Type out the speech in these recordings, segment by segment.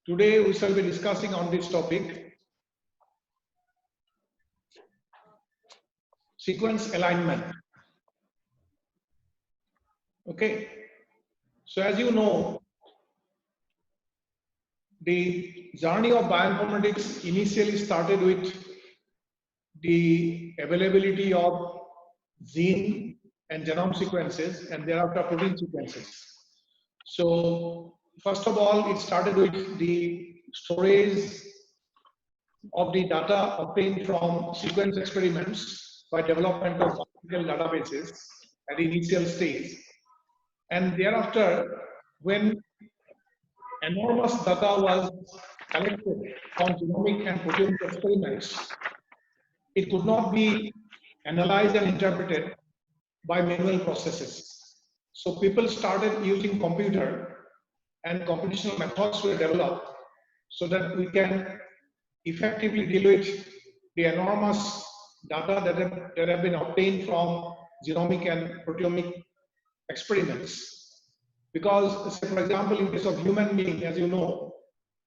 Today we shall be discussing on this topic, sequence alignment. Okay, so as you know, the journey of bioinformatics initially started with the availability of gene and genome sequences and thereafter protein sequences. So first of all, it started with the storage of the data obtained from sequence experiments by development of physical databases at the initial stage. And thereafter, when enormous data was collected from genomic and proteomic experiments, it could not be analyzed and interpreted by manual processes. So people started using computer and computational methods were developed so that we can effectively deal with the enormous data that have been obtained from genomic and proteomic experiments. Because, say, for example, in case of human being, as you know,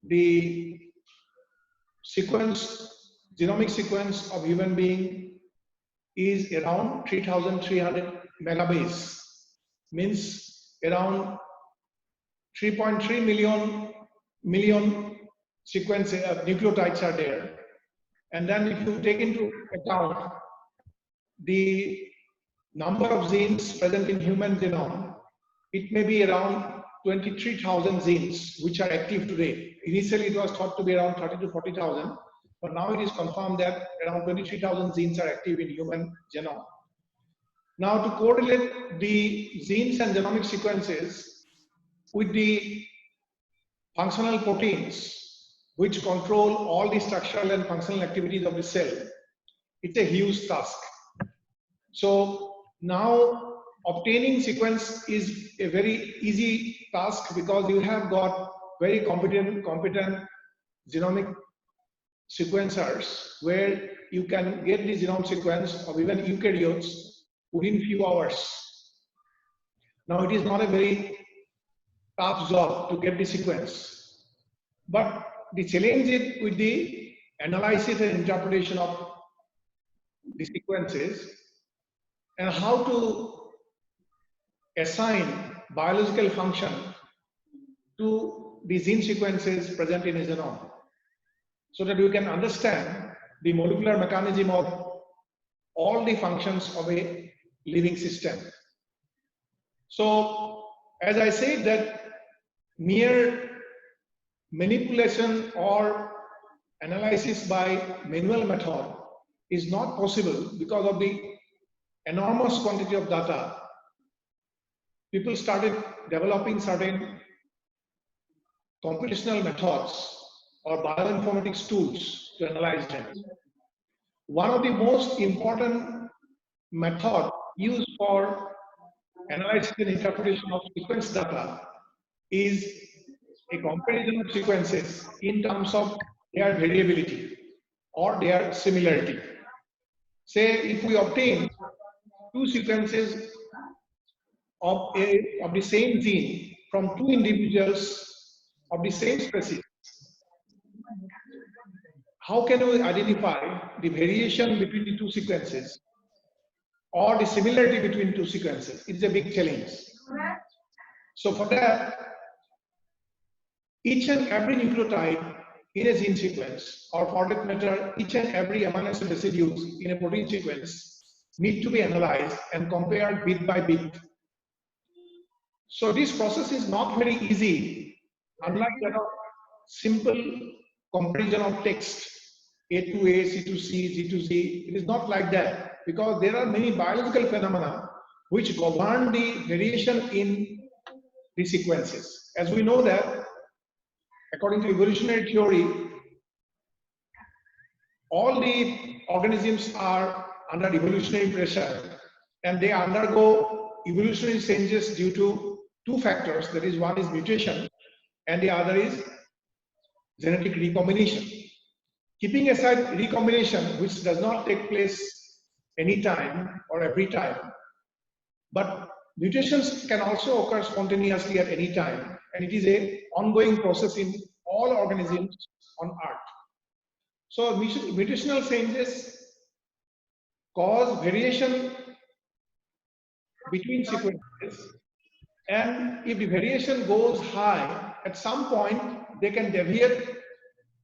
the genomic sequence of human being is around 3,300 megabase, means around 3.3 million sequences of nucleotides are there. And then if you take into account the number of genes present in human genome, it may be around 23,000 genes which are active today. Initially it was thought to be around 30 to 40,000, but now it is confirmed that around 23,000 genes are active in human genome. Now to correlate the genes and genomic sequences with the functional proteins which control all the structural and functional activities of the cell, it's a huge task. So now obtaining sequence is a very easy task because you have got very competent genomic sequencers where you can get the genome sequence of even eukaryotes within few hours. Now it is not a very tough job to get the sequence, but the challenge is with the analysis and interpretation of the sequences and how to assign biological function to the gene sequences present in a genome so that we can understand the molecular mechanism of all the functions of a living system. So as I said, that mere manipulation or analysis by manual method is not possible because of the enormous quantity of data. People started developing certain computational methods or bioinformatics tools to analyze them. One of the most important methods used for analysis and interpretation of sequence data is a comparison of sequences in terms of their variability or their similarity. Say if we obtain two sequences of the same gene from two individuals of the same species, how can we identify the variation between the two sequences or the similarity between two sequences? It's a big challenge. So for that, each and every nucleotide in a gene sequence, or for that matter, each and every amino acid residues in a protein sequence need to be analyzed and compared bit by bit. So this process is not very easy, unlike that of simple comparison of text, A to A, C to C, G to Z. It is not like that because there are many biological phenomena which govern the variation in the sequences. As we know that, according to evolutionary theory, all the organisms are under evolutionary pressure and they undergo evolutionary changes due to two factors. That is, one is mutation and the other is genetic recombination. Keeping aside recombination, which does not take place anytime or every time, but mutations can also occur spontaneously at any time, and it is an ongoing process in all organisms on Earth. So mutational changes cause variation between sequences, and if the variation goes high, at some point they can deviate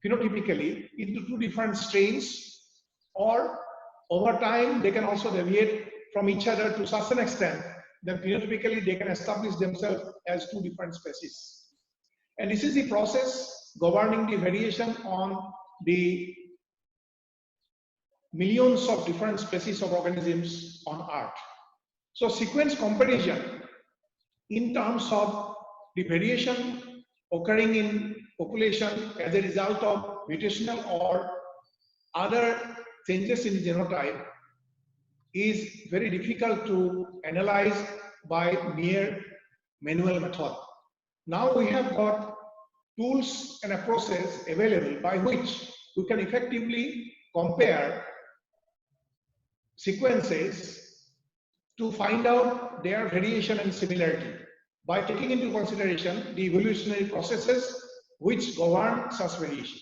phenotypically into two different strains, or over time they can also deviate from each other to such an extent that phenotypically they can establish themselves as two different species. And this is the process governing the variation on the millions of different species of organisms on Earth. So sequence comparison in terms of the variation occurring in population as a result of mutational or other changes in genotype is very difficult to analyze by mere manual method. Now we have got tools and approaches available by which we can effectively compare sequences to find out their variation and similarity by taking into consideration the evolutionary processes which govern such variation.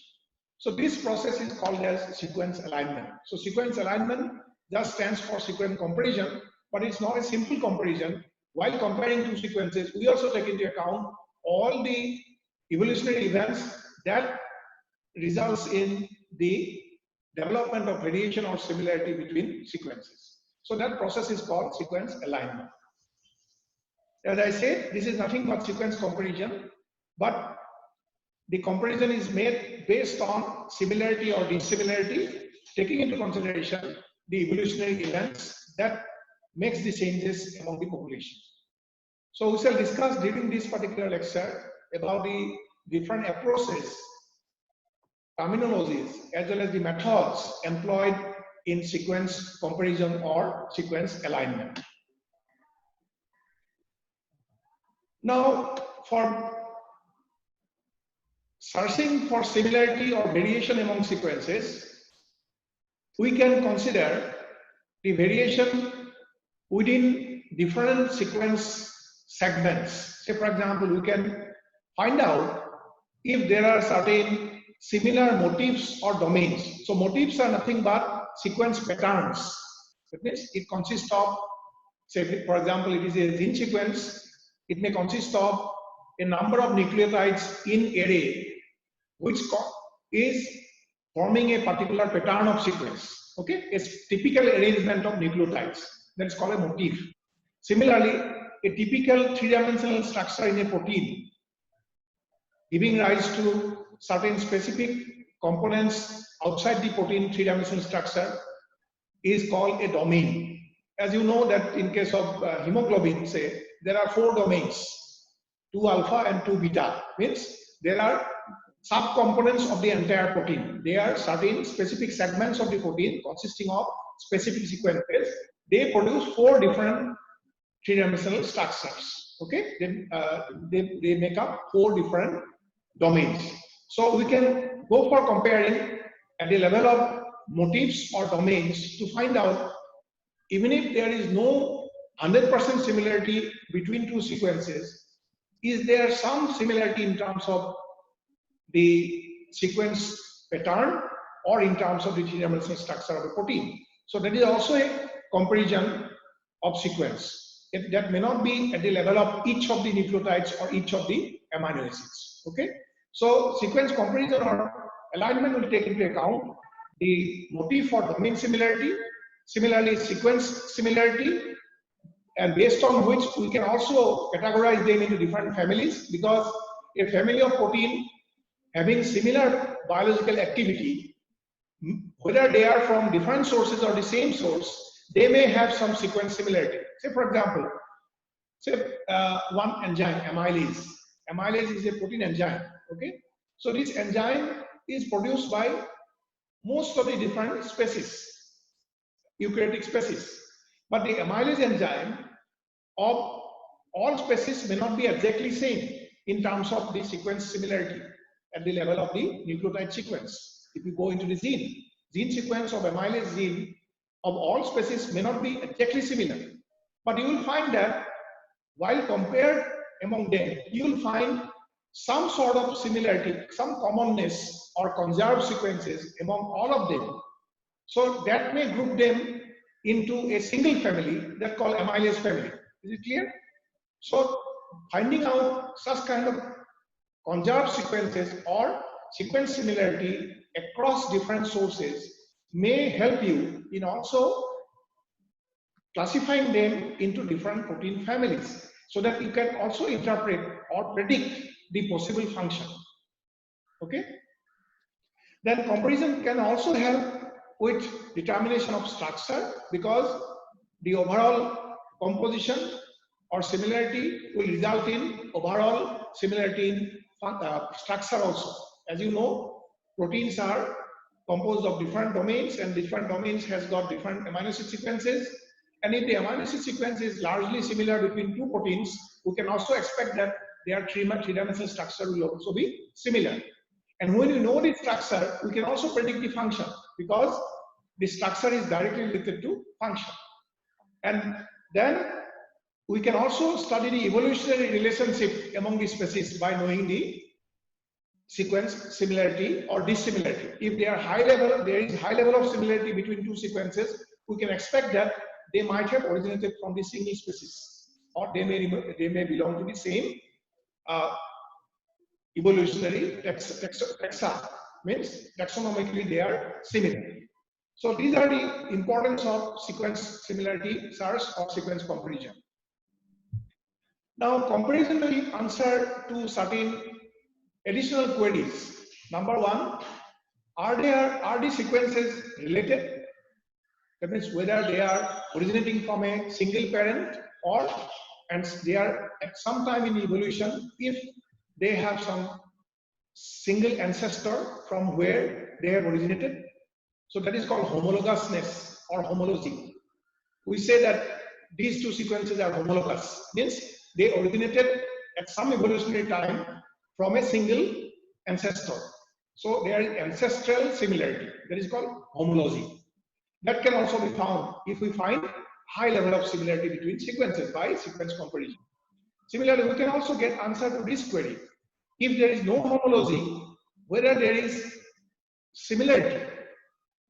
So this process is called as sequence alignment. So sequence alignment just stands for sequence comparison, but it's not a simple comparison. While comparing two sequences, we also take into account all the evolutionary events that results in the development of variation or similarity between sequences. So that process is called sequence alignment. As I said, this is nothing but sequence comparison, but the comparison is made based on similarity or dissimilarity, taking into consideration the evolutionary events that makes the changes among the population. So we shall discuss during this particular lecture about the different approaches, terminologies, as well as the methods employed in sequence comparison or sequence alignment. Now, for searching for similarity or variation among sequences, we can consider the variation within different sequence segments. Say, for example, we can find out if there are certain similar motifs or domains. So motifs are nothing but sequence patterns. That means it consists of, say, for example, it is a gene sequence. It may consist of a number of nucleotides in array, which is forming a particular pattern of sequence. Okay, a typical arrangement of nucleotides. That is called a motif. Similarly, a typical three-dimensional structure in a protein, giving rise to certain specific components outside the protein three-dimensional structure, is called a domain. As you know that in case of hemoglobin, say, there are 4 domains, 2 alpha and 2 beta. Means there are subcomponents of the entire protein. They are certain specific segments of the protein consisting of specific sequences. They produce 4 different three-dimensional structures. Okay, they make up 4 different domains. So we can go for comparing at the level of motifs or domains to find out, even if there is no 100% similarity between two sequences, is there some similarity in terms of the sequence pattern or in terms of the three-dimensional structure of the protein. So that is also a comparison of sequence. That may not be at the level of each of the nucleotides or each of the amino acids. Okay. So sequence comparison or alignment will take into account the motif or domain similarity, similarly sequence similarity, and based on which we can also categorize them into different families, because a family of protein having similar biological activity, whether they are from different sources or the same source, they may have some sequence similarity. Say, for example, say one enzyme, amylase. Amylase is a protein enzyme. Okay, so this enzyme is produced by most of the different species, eukaryotic species. But the amylase enzyme of all species may not be exactly same in terms of the sequence similarity at the level of the nucleotide sequence. If you go into the gene sequence of amylase gene of all species may not be exactly similar. But you will find that while compared among them, you will find some sort of similarity, some commonness or conserved sequences among all of them. So that may group them into a single family that called amylase family. Is it clear? So finding out such kind of conserved sequences or sequence similarity across different sources may help you in also classifying them into different protein families, so that you can also interpret or predict the possible function. Okay. Then comparison can also help with determination of structure, because the overall composition or similarity will result in overall similarity in structure also. As you know, proteins are composed of different domains, and different domains has got different amino acid sequences. And if the amino acid sequence is largely similar between two proteins, we can also expect that their three-dimensional structure will also be similar. And when you know the structure, we can also predict the function, because the structure is directly related to function. And then we can also study the evolutionary relationship among the species by knowing the sequence similarity or dissimilarity. If they are high level, there is high level of similarity between two sequences, we can expect that they might have originated from the single species, or they may belong to the same evolutionary taxa, means taxonomically they are similar. So these are the importance of sequence similarity search or sequence comparison. Now comparison will answer to certain additional queries. Number one, are the sequences related? That means whether they are originating from a single parent, or and they are at some time in evolution, if they have some single ancestor from where they have originated. So that is called homologousness or homology. We say that these two sequences are homologous, means they originated at some evolutionary time from a single ancestor. So there is ancestral similarity, that is called homology. That can also be found if we find high level of similarity between sequences by sequence comparison. Similarly, we can also get answer to this query. If there is no homology, whether there is similarity,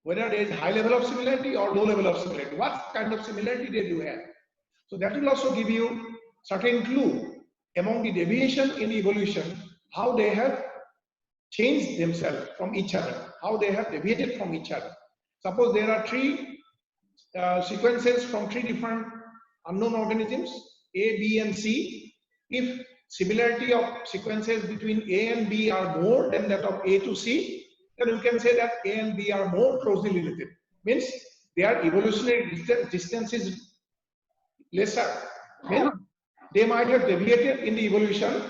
whether there is high level of similarity or low level of similarity, what kind of similarity they do have. So that will also give you certain clue among the deviation in evolution, how they have changed themselves from each other, how they have deviated from each other. Suppose there are three sequences from three different unknown organisms, A, B, and C. If similarity of sequences between A and B are more than that of A to C, then you can say that A and B are more closely related. Means their evolutionary distance is lesser. Means they might have deviated in the evolution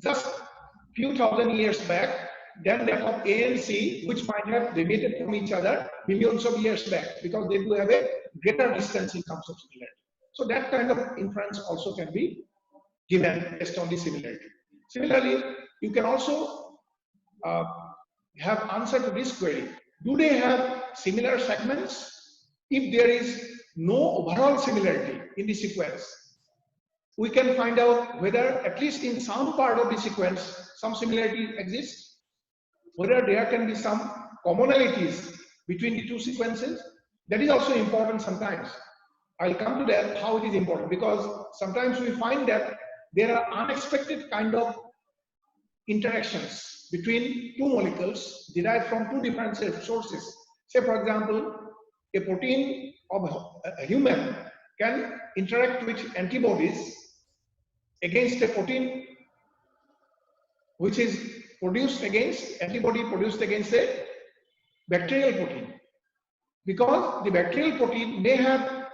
just few thousand years back than that of A and C, which might have deviated from each other millions of years back, because they do have a greater distance in terms of similarity. So that kind of inference also can be given based on the similarity. Similarly, you can also have answer to this query. Do they have similar segments? If there is no overall similarity in the sequence, we can find out whether at least in some part of the sequence some similarity exists, whether there can be some commonalities between the two sequences. That is also important sometimes. I'll come to that, how it is important, because sometimes we find that there are unexpected kind of interactions between two molecules derived from two different sources. Say, for example, a protein of a human can interact with antibodies against a protein which is produced against, antibody produced against a bacterial protein, because the bacterial protein may have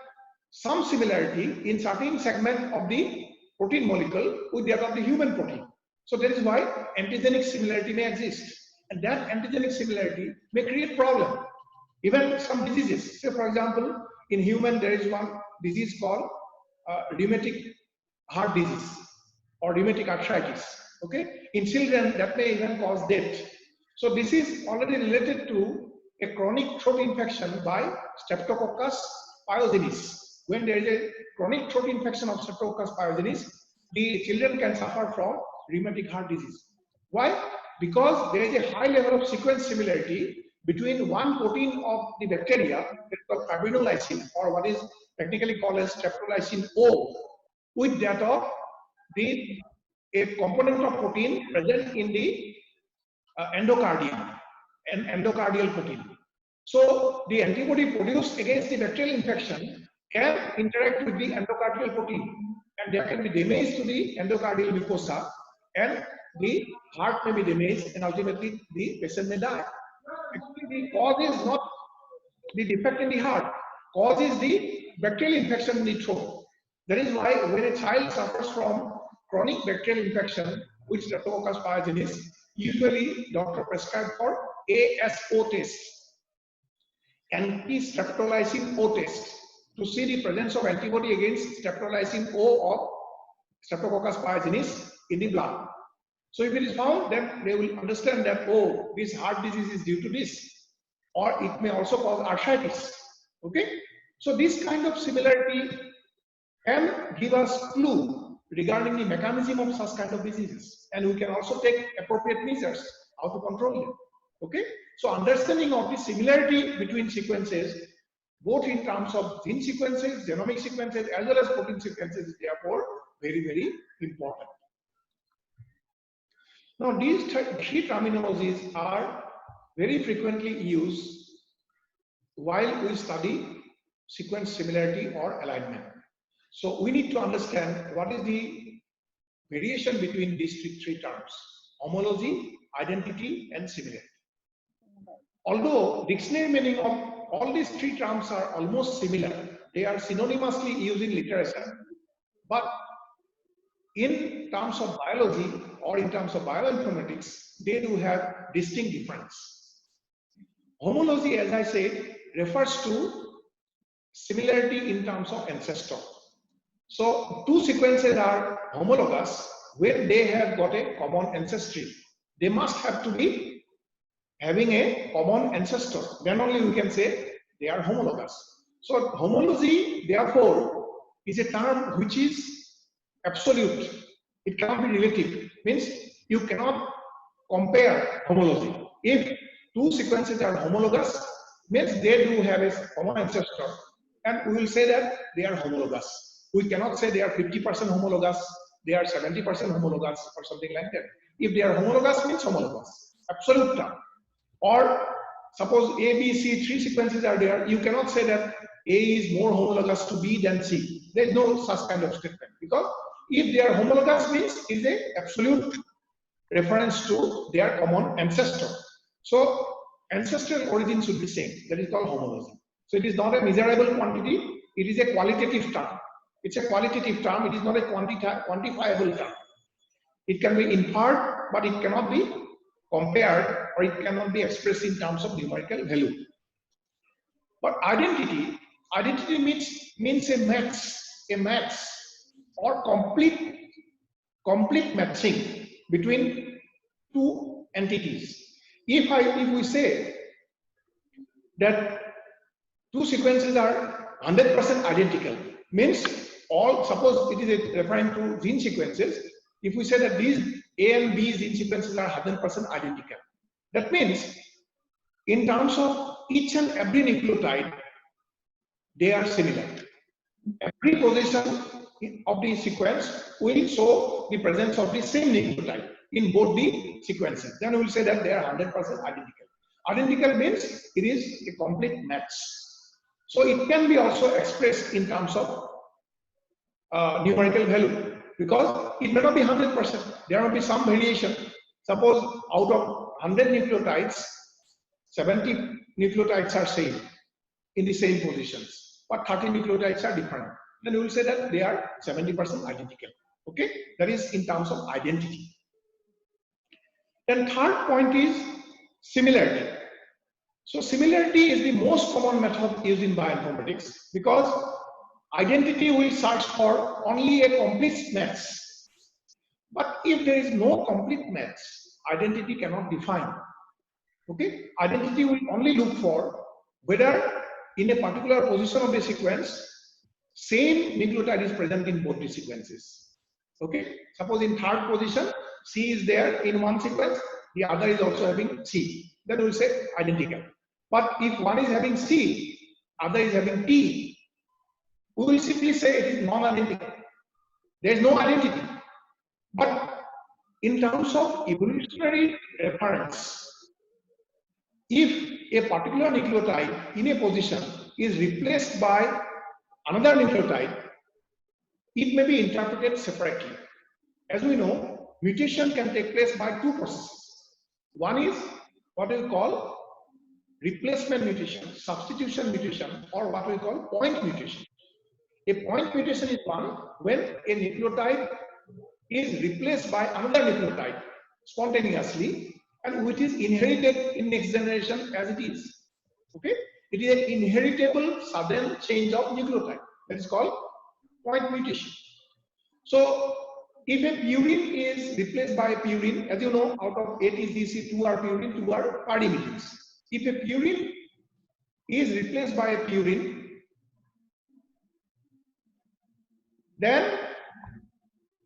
some similarity in certain segment of the protein molecule with that of the human protein. So that is why antigenic similarity may exist, and that antigenic similarity may create problem. Even some diseases, say for example, in human there is one disease called rheumatic heart disease or rheumatic arthritis. Okay, in children that may even cause death. So this is already related to a chronic throat infection by Streptococcus pyogenes. When there is a chronic throat infection of Streptococcus pyogenes, the children can suffer from rheumatic heart disease. Why? Because there is a high level of sequence similarity between one protein of the bacteria, that's called fibrinolysin, or what is technically called as streptolysin O, with that of a component of protein present in the endocardium, an endocardial protein. So the antibody produced against the bacterial infection can interact with the endocardial protein, and there can be damage to the endocardial mucosa, and the heart may be damaged, and ultimately the patient may die. Actually, the cause is not the defect in the heart. Cause is the bacterial infection in the throat. That is why when a child suffers from chronic bacterial infection with Streptococcus pyogenes, usually doctor prescribe for ASO test, anti-streptolysin O test, to see the presence of antibody against streptolysin O of Streptococcus pyogenes in the blood. So if it is found, then they will understand that, oh, this heart disease is due to this, or it may also cause arthritis. Okay, so this kind of similarity can give us clue regarding the mechanism of such kind of diseases, and we can also take appropriate measures how to control them. Okay, so understanding of the similarity between sequences, both in terms of gene sequences, genomic sequences, as well as protein sequences, is therefore very, very important. Now, these three terminologies are very frequently used while we study sequence similarity or alignment. So we need to understand what is the variation between these three terms: homology, identity, and similarity. Although dictionary meaning of all these three terms are almost similar, they are synonymously used in literature, but in terms of biology or in terms of bioinformatics, they do have distinct difference. Homology, as I said, refers to similarity in terms of ancestor. So two sequences are homologous when they have got a common ancestry. They must have to be having a common ancestor. Then only we can say they are homologous. So homology, therefore, is a term which is absolute. It cannot be relative. Means you cannot compare homology. If two sequences are homologous, means they do have a common ancestor, and we will say that they are homologous. We cannot say they are 50% homologous, they are 70% homologous, or something like that. If they are homologous, means homologous, absolute term. Or suppose A, B, C, three sequences are there, you cannot say that A is more homologous to B than C. There is no such kind of statement, because if they are homologous, means is a absolute reference to their common ancestor. So ancestral origin should be same. That is called homology. So it is not a measurable quantity, it is a qualitative term. It's a qualitative term, it is not a quantifiable term. It can be inferred, but it cannot be compared, or it cannot be expressed in terms of numerical value. But identity means a match or complete matching between two entities. If we say that two sequences are 100% identical, means all, suppose it is referring to gene sequences, if we say that these A and B gene sequences are 100% identical, that means in terms of each and every nucleotide, they are similar. Every position of the sequence will show the presence of the same nucleotide in both the sequences. Then we will say that they are 100% identical. Identical means it is a complete match. So it can be also expressed in terms of numerical value, because it may not be 100%. There will be some variation. Suppose out of 100 nucleotides, 70 nucleotides are same in the same positions, but 30 nucleotides are different. Then we will say that they are 70% identical. Okay, that is in terms of identity. Then third point is similarity. So similarity is the most common method used in bioinformatics, because identity will search for only a complete match. But if there is no complete match, identity cannot define. Okay, identity will only look for whether in a particular position of the sequence, same nucleotide is present in both the sequences. Okay, suppose in third position, C is there in one sequence, the other is also having C. Then we'll say identical. But if one is having C, other is having T, we will simply say it is non-identical. There is no identity. But in terms of evolutionary reference, if a particular nucleotide in a position is replaced by another nucleotide, it may be interpreted separately. As we know, mutation can take place by two processes. One is what we call replacement mutation, substitution mutation, or what we call point mutation. A point mutation is one when a nucleotide is replaced by another nucleotide spontaneously and which is inherited in next generation as it is. Okay? It is an inheritable sudden change of nucleotide. That is called point mutation. So, if a purine is replaced by a purine, as you know, out of 8 is DC, 2 are purine, 2 are pyrimidines. If a purine is replaced by a purine, then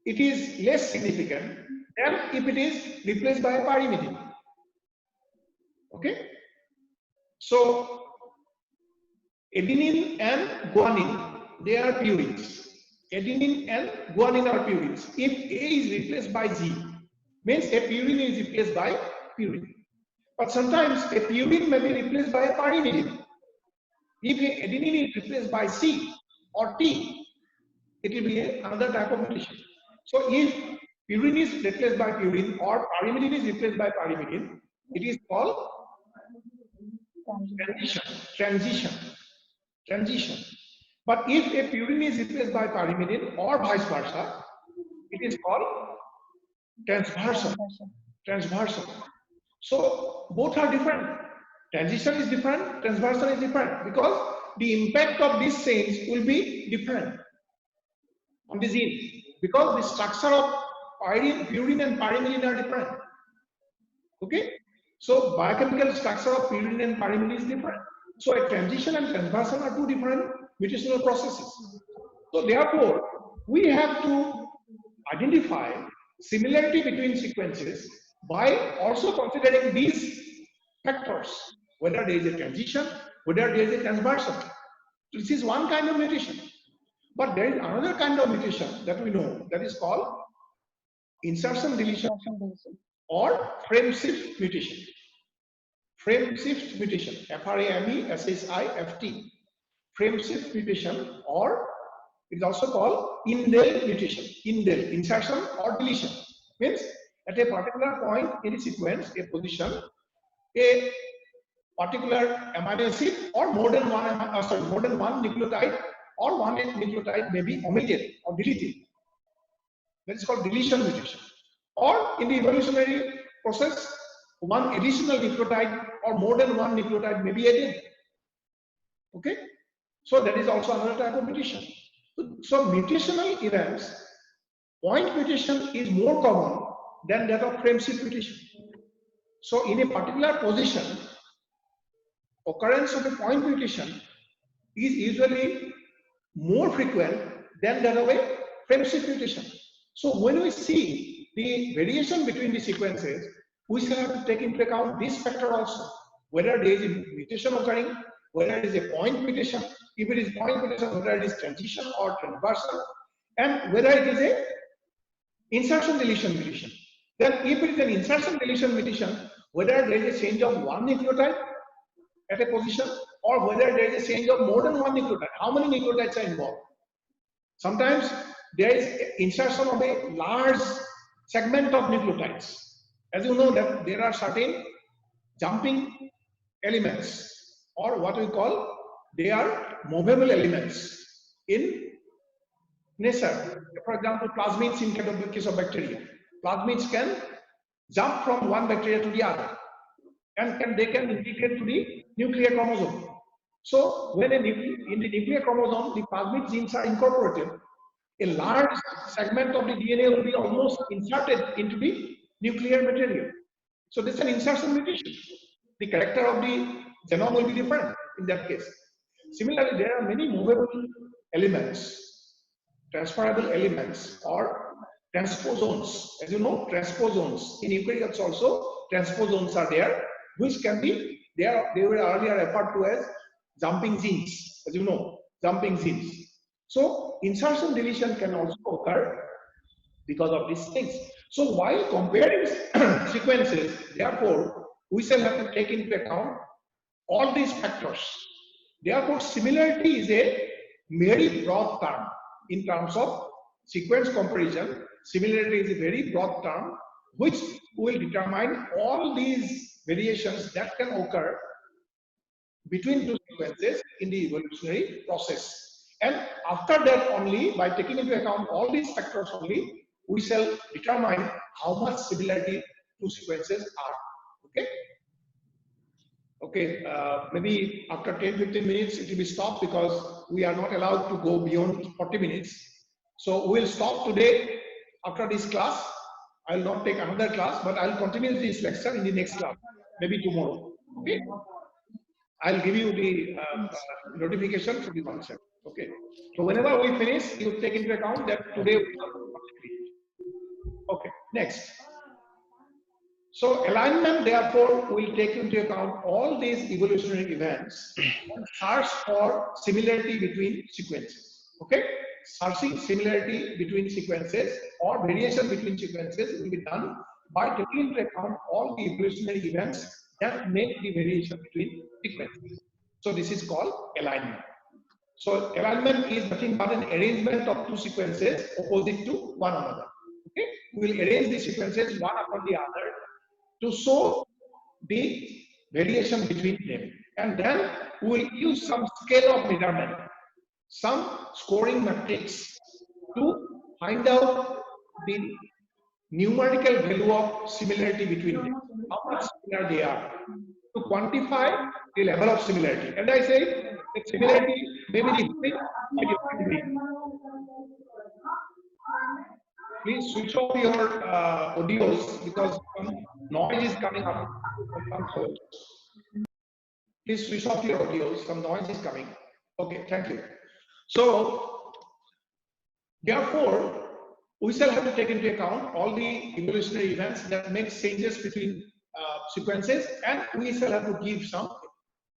it is less significant than if it is replaced by a pyrimidine. Okay? So, adenine and guanine, they are purines. Adenine and guanine are purines. If A is replaced by G, means a purine is replaced by purine. But sometimes a purine may be replaced by a pyrimidine. If a adenine is replaced by C or T, it will be another type of mutation. So if purine is replaced by purine or pyrimidine is replaced by pyrimidine, it is called transition. But if a purine is replaced by pyrimidine or vice versa, it is called transversal. So both are different. Transition is different, transversal is different because the impact of these chains will be different on the gene because the structure of purine and pyrimidine are different. Okay? So biochemical structure of purine and pyrimidine is different. So a transition and transversal are two different mutational processes. So therefore, we have to identify similarity between sequences by also considering these factors, whether there is a transition, whether there is a transversal. This is one kind of mutation. But there is another kind of mutation that we know that is called insertion deletion or frame shift mutation. Frame shift mutation, FRAMESHIFT. Frame shift mutation, or it is also called indel mutation. Indel, insertion or deletion, means at a particular point in the sequence, a position, a particular amino acid or more than one nucleotide or one nucleotide may be omitted or deleted. That is called deletion mutation. Or in the evolutionary process, one additional nucleotide or more than one nucleotide may be added. Okay? So that is also another type of mutation. So mutational events, point mutation is more common than that of frame shift mutation. So in a particular position, occurrence of a point mutation is usually more frequent than that of a frame shift mutation. So when we see the variation between the sequences, we shall have to take into account this factor also, whether there is a mutation occurring, whether it is a point mutation, if it is point mutation, whether it is transition or transversal, and whether it is a insertion deletion mutation. Then if it is an insertion deletion mutation, whether there is a change of one nucleotide at a position or whether there is a change of more than one nucleotide. How many nucleotides are involved? Sometimes there is insertion of a large segment of nucleotides. As you know that there are certain jumping elements or what we call they are movable elements in nature. For example, plasmids in the case of bacteria. Plasmids can jump from one bacteria to the other and they can integrate to the nuclear chromosome. So when in the nuclear chromosome, the plasmid genes are incorporated, a large segment of the DNA will be almost inserted into the nuclear material. So this is an insertion mutation. The character of the genome will be different in that case. Similarly, there are many movable elements, transferable elements, or transposons. As you know, transposons. In eukaryotes also, transposons are there, which can be, they were earlier referred to as jumping genes, as you know, jumping genes. So insertion deletion can also occur because of these things. So while comparing sequences, therefore, we shall have to take into account all these factors. Therefore, similarity is a very broad term in terms of sequence comparison. Similarity is a very broad term which will determine all these variations that can occur between two sequences in the evolutionary process. And after that only, by taking into account all these factors only, we shall determine how much similarity two sequences are. Okay? Okay, maybe after 10-15 minutes it will be stopped because we are not allowed to go beyond 40 minutes. So we will stop today after this class. I will not take another class, but I will continue this lecture in the next class, maybe tomorrow. Okay, I'll give you the notification for the concept. Okay, so whenever we finish, you take into account that today we have completed. Okay, next. So alignment, therefore, will take into account all these evolutionary events and search for similarity between sequences. Okay, searching similarity between sequences or variation between sequences will be done by taking into account all the evolutionary events that make the variation between sequences. So this is called alignment. So alignment is nothing but an arrangement of two sequences opposite to one another. Okay, we will arrange the sequences one upon the other to show the variation between them. And then we will use some scale of measurement, some scoring matrix to find out the numerical value of similarity between them, how much similar they are, to quantify the level of similarity. And I say the similarity may be different by different ways. Please switch off your audios because some noise is coming up. Please switch off your audios, some noise is coming. Okay, thank you. So, therefore, we shall have to take into account all the evolutionary events that make changes between sequences, and we shall have to give some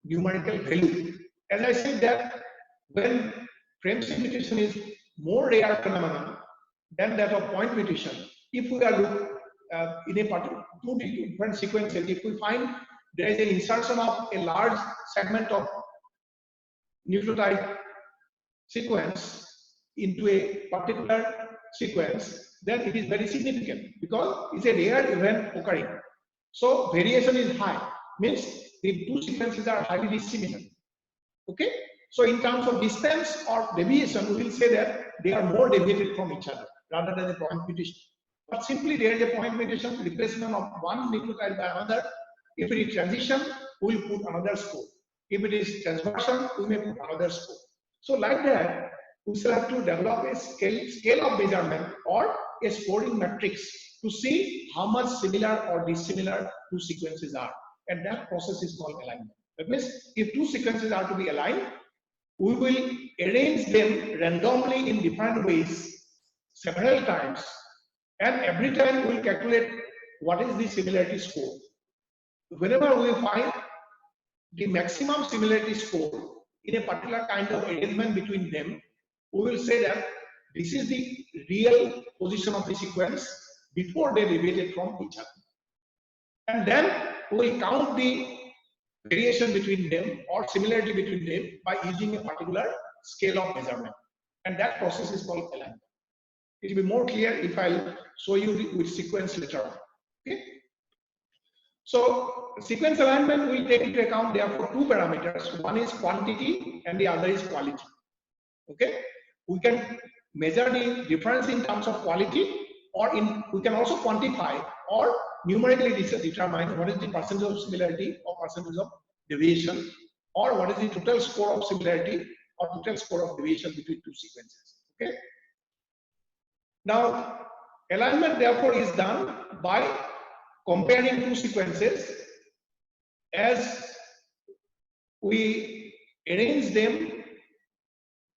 numerical value. As I said that when frame shift mutation is more rare phenomenon than that of point mutation, if we are in a particular two different sequences, if we find there is an insertion of a large segment of nucleotide sequence into a particular sequence, then it is very significant because it's a rare event occurring. So variation is high, means the two sequences are highly dissimilar. Okay, so in terms of distance or deviation, we will say that they are more deviated from each other rather than a point mutation. But simply there is a point mutation, replacement of one nucleotide by another. If it is transition, we will put another score. If it is transversion, we may put another score. So like that, we shall have to develop a scale of measurement or a scoring matrix to see how much similar or dissimilar two sequences are. And that process is called alignment. That means if two sequences are to be aligned, we will arrange them randomly in different ways several times, and every time we will calculate what is the similarity score. Whenever we find the maximum similarity score in a particular kind of arrangement between them, we will say that this is the real position of the sequence before they deviated from each other. And then we will count the variation between them or similarity between them by using a particular scale of measurement. And that process is called alignment. It will be more clear if I'll show you with sequence later on. Okay. So sequence alignment will take into account therefore two parameters. One is quantity and the other is quality. Okay. We can measure the difference in terms of quality, or we can also quantify or numerically determine what is the percentage of similarity or percentage of deviation, or what is the total score of similarity or total score of deviation between two sequences. Okay. Now, alignment therefore is done by comparing two sequences as we arrange them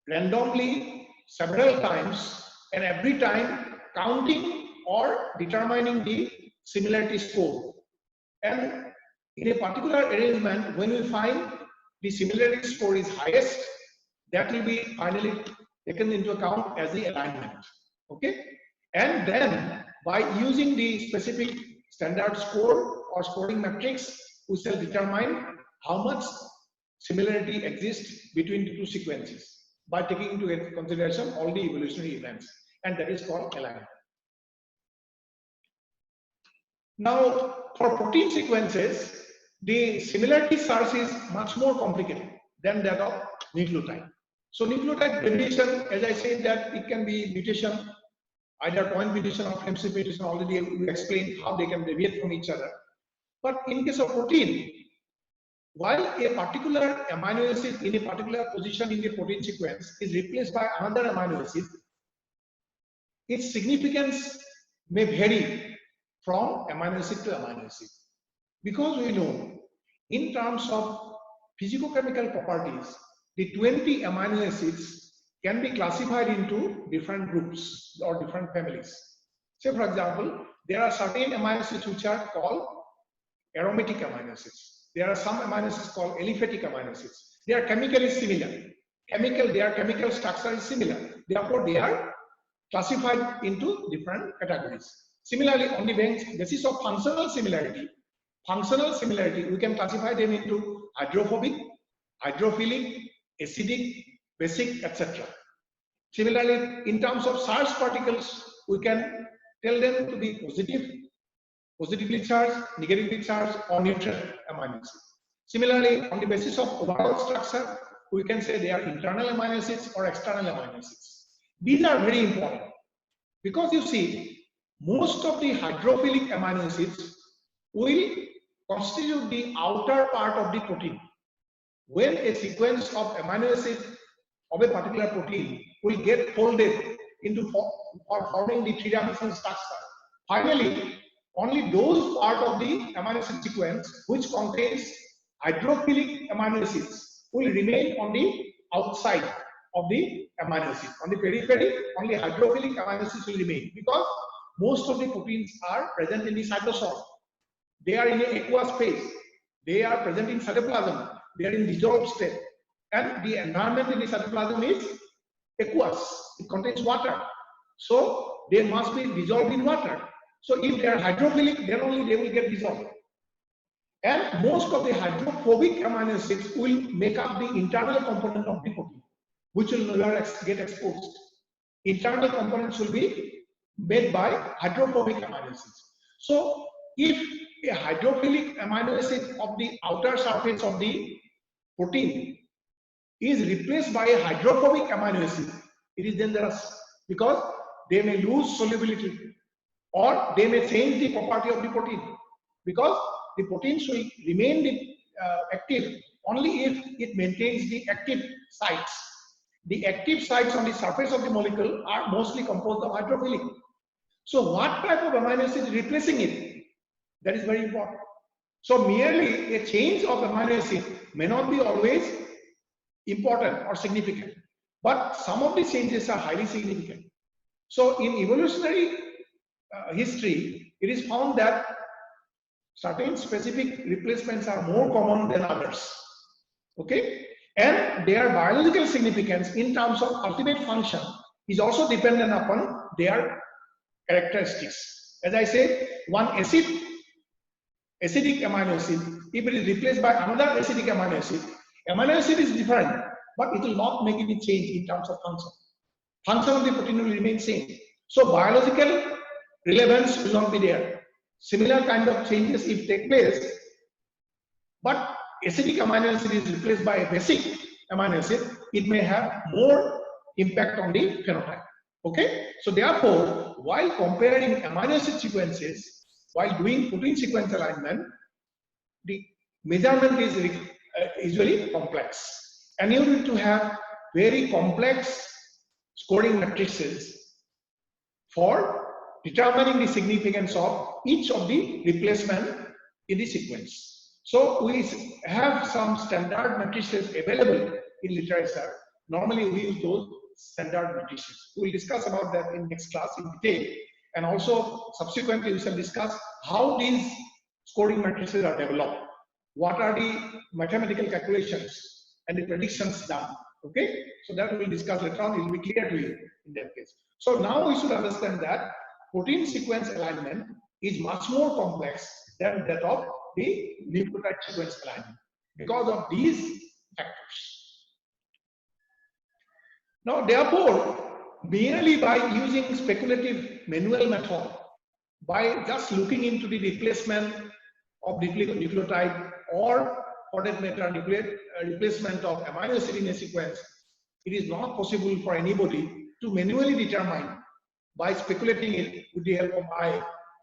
randomly several times, and every time counting or determining the similarity score. And in a particular arrangement, when we find the similarity score is highest, that will be finally taken into account as the alignment. Okay, and then by using the specific standard score or scoring matrix, we shall determine how much similarity exists between the two sequences by taking into consideration all the evolutionary events, and that is called alignment. Now, for protein sequences, the similarity search is much more complicated than that of nucleotide. So nucleotide variation, as I said, that it can be mutation, either point mutation or frame-shift mutation. Already we explained how they can deviate from each other. But in case of protein, while a particular amino acid in a particular position in the protein sequence is replaced by another amino acid, its significance may vary from amino acid to amino acid. Because we know, in terms of physicochemical properties, the 20 amino acids can be classified into different groups or different families. Say, for example, there are certain amino acids which are called aromatic amino acids. There are some amino acids called aliphatic amino acids. They are chemically similar. Their chemical structure is similar. Therefore, they are classified into different categories. Similarly, on the basis of functional similarity, we can classify them into hydrophobic, hydrophilic, acidic, basic, etc. Similarly, in terms of charged particles, we can tell them to be positively charged, negatively charged, or neutral amino acids. Similarly, on the basis of overall structure, we can say they are internal amino acids or external amino acids. These are very important because you see, most of the hydrophilic amino acids will constitute the outer part of the protein. When a sequence of amino acids of a particular protein will get folded into forming the three-dimensional structure, finally, only those part of the amino acid sequence which contains hydrophilic amino acids will remain on the outside of the amino acid. On the periphery, only hydrophilic amino acids will remain because most of the proteins are present in the cytosol. They are in an aqueous phase. They are present in cytoplasm. They are in dissolved state. And the environment in the cytoplasm is aqueous. It contains water. So they must be dissolved in water. So if they are hydrophilic, then only they will get dissolved. And most of the hydrophobic amino acids will make up the internal component of the protein, which will never get exposed. Internal components will be made by hydrophobic amino acids. So if a hydrophilic amino acid of the outer surface of the protein is replaced by a hydrophobic amino acid, it is dangerous because they may lose solubility or they may change the property of the protein, because the proteins will remain active only if it maintains the active sites. The active sites on the surface of the molecule are mostly composed of hydrophilic. So what type of amino acid is replacing it? That is very important. So merely a change of amino acid may not be always important or significant, but some of the changes are highly significant. So in evolutionary history, it is found that certain specific replacements are more common than others. Okay, and their biological significance in terms of ultimate function is also dependent upon their characteristics. As I said, one acidic amino acid, if it is replaced by another acidic amino acid is different, but it will not make any change in terms of function. Function of the protein will remain same. So biological relevance will not be there. Similar kind of changes if take place, but acidic amino acid is replaced by a basic amino acid, it may have more impact on the phenotype. Okay, so therefore, while comparing amino acid sequences, while doing protein sequence alignment, the measurement is usually complex, and you need to have very complex scoring matrices for determining the significance of each of the replacement in the sequence. So we have some standard matrices available in literature. Normally we use those standard notations. We will discuss about that in next class in detail. And also subsequently we shall discuss how these scoring matrices are developed. What are the mathematical calculations and the predictions done. Okay, so that we will discuss later on. It will be clear to you in that case. So now we should understand that protein sequence alignment is much more complex than that of the nucleotide sequence alignment because of these factors. Now, therefore, merely by using speculative manual method, by just looking into the replacement of nucleotide or for that matter replacement of amino acid in a sequence, it is not possible for anybody to manually determine by speculating it with the help of eye